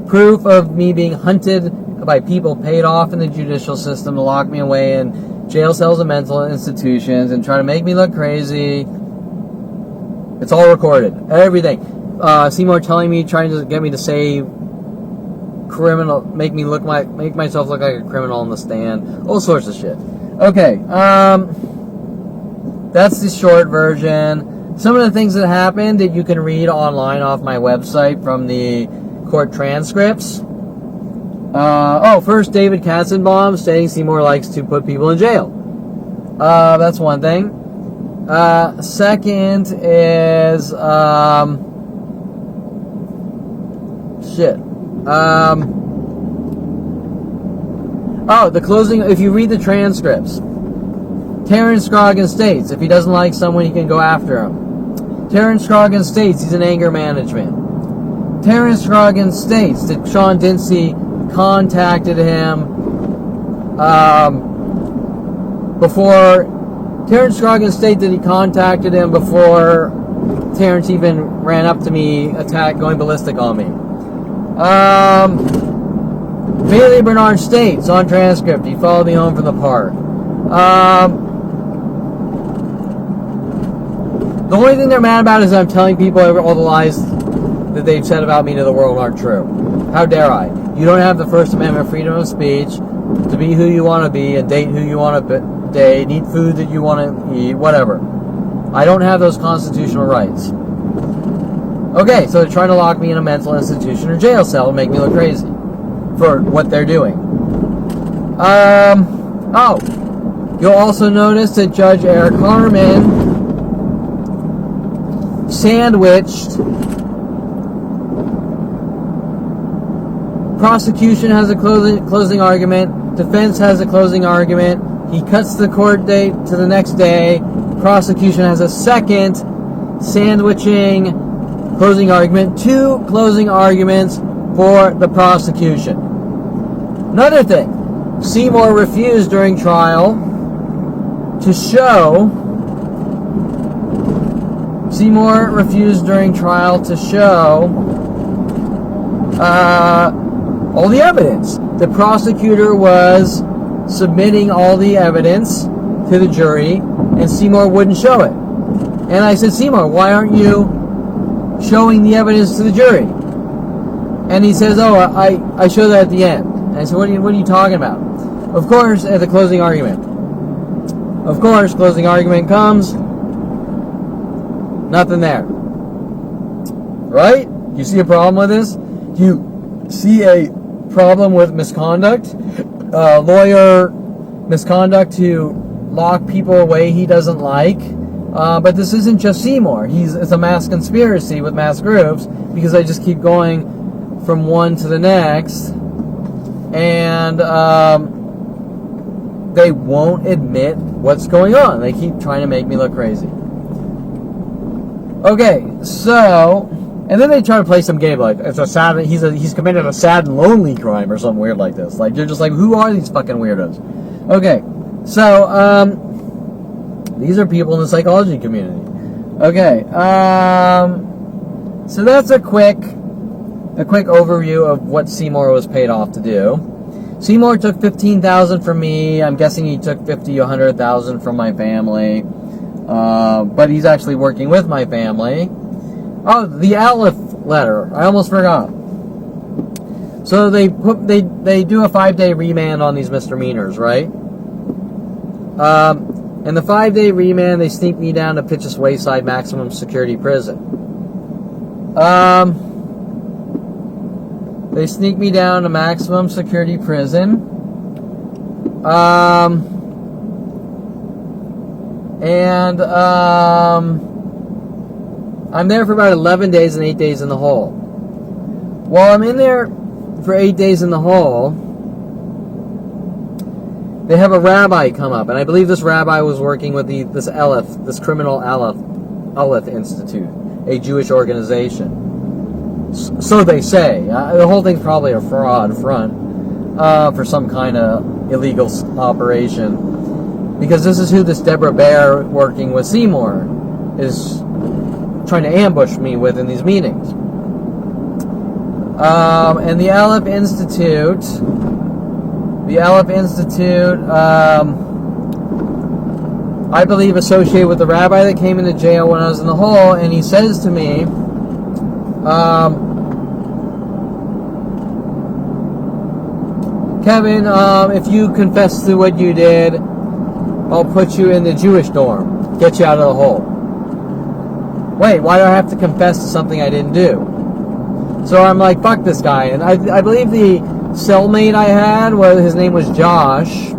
proof of me being hunted by people paid off in the judicial system to lock me away in jail cells and mental institutions and try to make me look crazy. It's all recorded. Everything. Seymour telling me, trying to get me to say criminal, make myself look like a criminal on the stand. All sorts of shit. Okay. That's the short version. Some of the things that happened that you can read online off my website from the court transcripts. First, David Katzenbaum saying Seymour likes to put people in jail. That's one thing. Second is, the closing, if you read the transcripts, Terrence Scroggin states if he doesn't like someone, he can go after him. Terrence Scroggin states he's in anger management. Terrence Scroggin states that Sean Dinsey contacted him before. Terrence Scroggin states that he contacted him before Terrence even ran up to me, going ballistic on me. Bailey Bernard states on transcript he followed me home from the park. The only thing they're mad about is I'm telling people all the lies that they've said about me to the world aren't true. How dare I? You don't have the First Amendment freedom of speech to be who you want to be and date who you want to date, eat food that you want to eat, whatever. I don't have those constitutional rights. Okay, so they're trying to lock me in a mental institution or jail cell and make me look crazy for what they're doing. You'll also notice that Judge Eric Harmon sandwiched. Prosecution has a closing argument. Defense has a closing argument. He cuts the court date to the next day. Prosecution has a second sandwiching closing argument. 2 closing arguments for the prosecution. Another thing, Seymour refused during trial to show. All the evidence. The prosecutor was submitting all the evidence to the jury, and Seymour wouldn't show it. And I said, Seymour, why aren't you showing the evidence to the jury? And he says, I show that at the end. And I said, what are you talking about? Of course, at the closing argument. Of course, closing argument comes, nothing there. Right? You see a problem with this? You see a problem with misconduct? Lawyer misconduct to lock people away he doesn't like. But this isn't just Seymour. It's a mass conspiracy with mass groups, because I just keep going from one to the next, and they won't admit what's going on. They keep trying to make me look crazy. Okay, so, and then they try to play some game like it's a sad. He's committed a sad and lonely crime or something weird like this. Like, you're just like, who are these fucking weirdos? Okay, so these are people in the psychology community. Okay, so that's a quick overview of what Seymour was paid off to do. Seymour took $15,000 from me. I'm guessing he took $50,000 or $100,000 from my family. But he's actually working with my family. Oh, the Aleph letter. I almost forgot. So they do a 5-day remand on these misdemeanors, right? In the 5-day remand, they sneak me down to Pitch's Wayside Maximum Security Prison. They sneak me down to Maximum Security Prison. I'm there for about 11 days and 8 days in the hole. While I'm in there for 8 days in the hole, they have a rabbi come up, and I believe this rabbi was working with this criminal Aleph Institute, a Jewish organization. So they say. The whole thing's probably a fraud front for some kind of illegal operation, because this is who this Deborah Bear working with Seymour is trying to ambush me with in these meetings. And the Aleph Institute, I believe associated with the rabbi that came into jail when I was in the hole, and he says to me, Kevin, if you confess to what you did, I'll put you in the Jewish dorm, get you out of the hole. Wait, why do I have to confess to something I didn't do? So I'm like, fuck this guy. And I believe the cellmate I had, his name was Josh.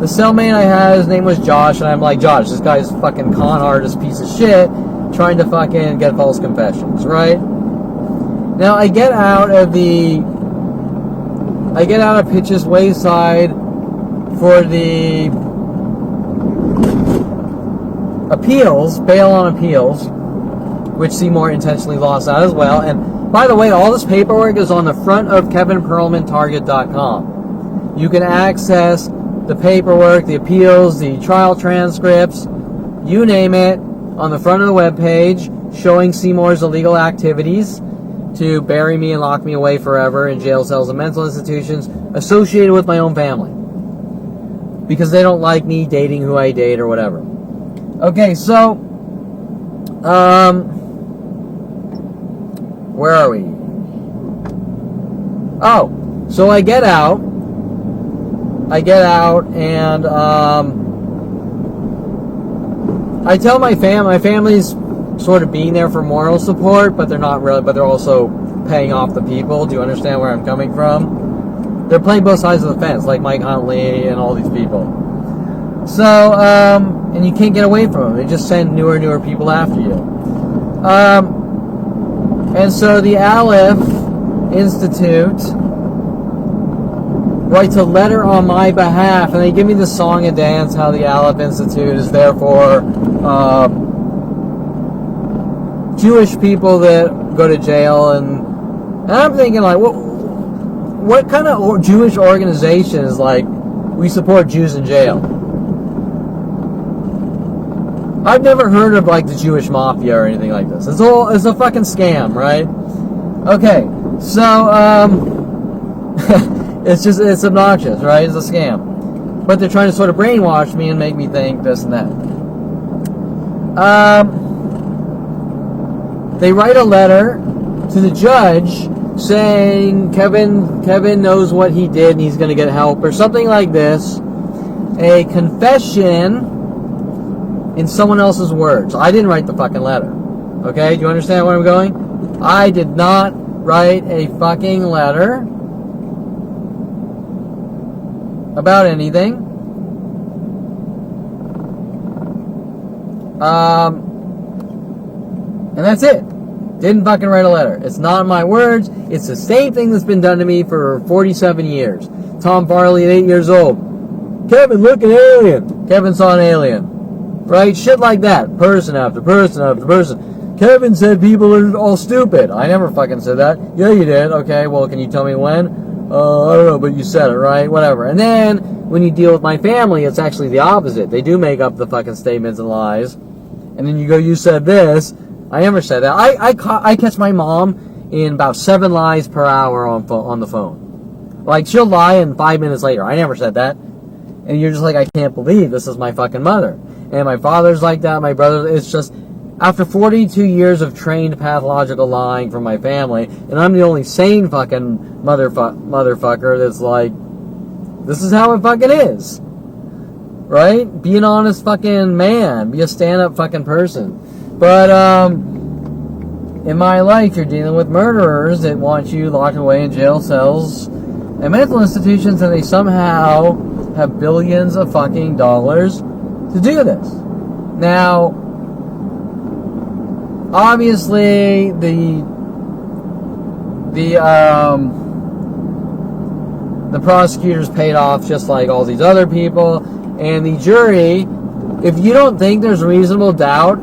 The cellmate I had, his name was Josh, and I'm like, Josh, this guy's a fucking con artist piece of shit, trying to fucking get false confessions, right? Now I get out of Pitch's Wayside for the appeals, bail on appeals, which Seymour intentionally lost out as well. And by the way, all this paperwork is on the front of KevinPerlmanTarget.com. You can access the paperwork, the appeals, the trial transcripts, you name it, on the front of the webpage, showing Seymour's illegal activities to bury me and lock me away forever in jail cells and mental institutions associated with my own family. Because they don't like me dating who I date or whatever. Okay, so, where are we? Oh, so I get out and, I tell my family's sort of being there for moral support, but they're not really, but they're also paying off the people. Do you understand where I'm coming from? They're playing both sides of the fence, like Mike Huntley and all these people. So, and you can't get away from them. They just send newer people after you. And so the Aleph Institute writes a letter on my behalf, and they give me the song and dance, how the Aleph Institute is there for Jewish people that go to jail, and I'm thinking, like, what kind of Jewish organization is like, we support Jews in jail? I've never heard of, like, the Jewish mafia or anything like this. It's a fucking scam, right? Okay, so, it's obnoxious, right? It's a scam. But they're trying to sort of brainwash me and make me think this and that. They write a letter to the judge saying Kevin knows what he did and he's going to get help or something like this. A confession in someone else's words. I didn't write the fucking letter. Okay? Do you understand where I'm going? I did not write a fucking letter about anything. And that's it. Didn't fucking write a letter. It's not my words. It's the same thing that's been done to me for 47 years. Tom Farley at 8 years old. Kevin, look, an alien. Kevin saw an alien. Right? Shit like that. Person after person after person. Kevin said people are all stupid. I never fucking said that. Yeah, you did. Okay, well, can you tell me when? I don't know, but you said it, right? Whatever. And then, when you deal with my family, it's actually the opposite. They do make up the fucking statements and lies. And then you go, you said this. I never said that. I catch my mom in about 7 lies per hour on the phone. Like, she'll lie and 5 minutes later. I never said that. And you're just like, I can't believe this is my fucking mother. And my father's like that. My brother, it's just, after 42 years of trained pathological lying from my family, and I'm the only sane fucking motherfucker that's like, this is how it fucking is. Right? Be an honest fucking man. Be a stand-up fucking person. But, in my life, you're dealing with murderers that want you locked away in jail cells and mental institutions, and they somehow have billions of fucking dollars to do this. Now, obviously, the prosecutors paid off just like all these other people, and the jury, if you don't think there's reasonable doubt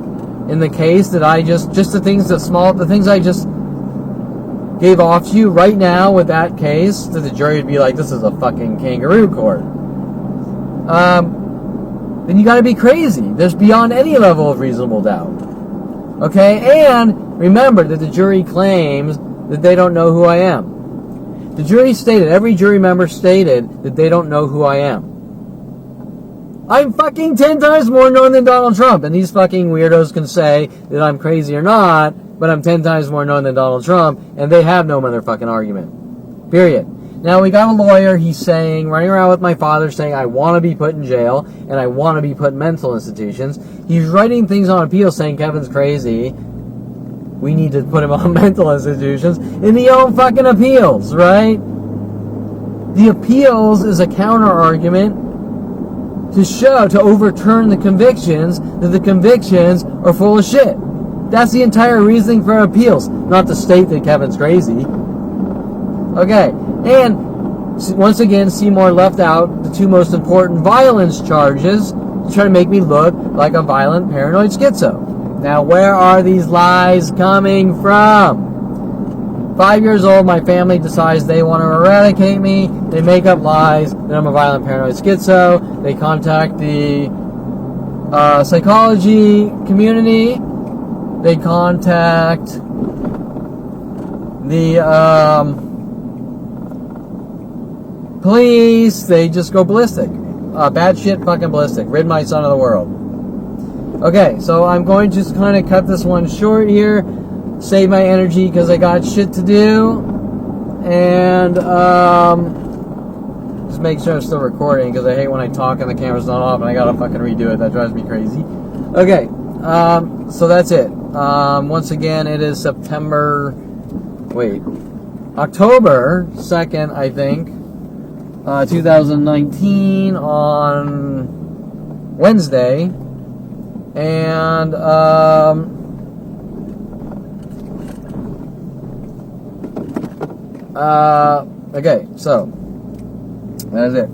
in the case that I just the things I just gave off to you right now with that case, that the jury would be like, this is a fucking kangaroo court. Then you gotta be crazy. There's beyond any level of reasonable doubt. Okay? And remember that the jury claims that they don't know who I am. The jury stated, every jury member stated that they don't know who I am. I'm fucking 10 times more known than Donald Trump, and these fucking weirdos can say that I'm crazy or not, but I'm 10 times more known than Donald Trump, and they have no motherfucking argument. Period. Now, we got a lawyer, he's saying, running around with my father saying, I want to be put in jail, and I want to be put in mental institutions. He's writing things on appeal saying Kevin's crazy. we need to put him on mental institutions in the own fucking appeals, right? The appeals is a counter argument to overturn the convictions, that the convictions are full of shit. That's the entire reasoning for appeals, not to state that Kevin's crazy. Okay, and once again, Seymour left out the two most important violence charges to try to make me look like a violent paranoid schizo. Now, where are these lies coming from? 5 years old, my family decides they want to eradicate me. They make up lies that I'm a violent paranoid schizo. They contact the psychology community. They contact the police. They just go ballistic. Bad shit fucking ballistic. Rid my son of the world. Okay, so I'm going to just kind of cut this one short here. Save my energy because I got shit to do. And just make sure I'm still recording because I hate when I talk and the camera's not off and I gotta fucking redo it. That drives me crazy. Okay, so that's it. Once again, it is October 2nd, I think, 2019 on Wednesday. And, okay, so, that is it.